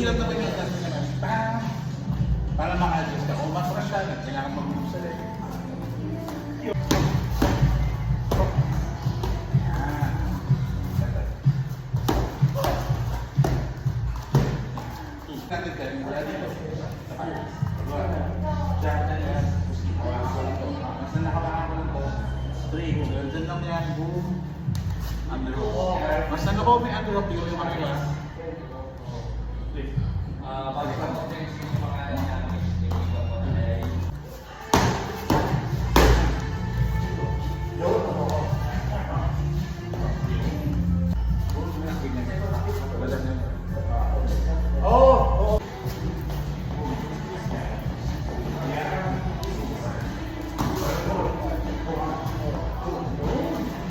lang naman yung ganun naman. Para maka-adjust ka. Kung matras ka, kailangan mag-move sa leg. Natin ka rin wala dito. Diyan na yan. Basta nakabahan ko lang to. Straight. Diyan lang yan. Boom. Underhook. Basta na ko may underhook yung mga yan. Pag-pag-pag yung mga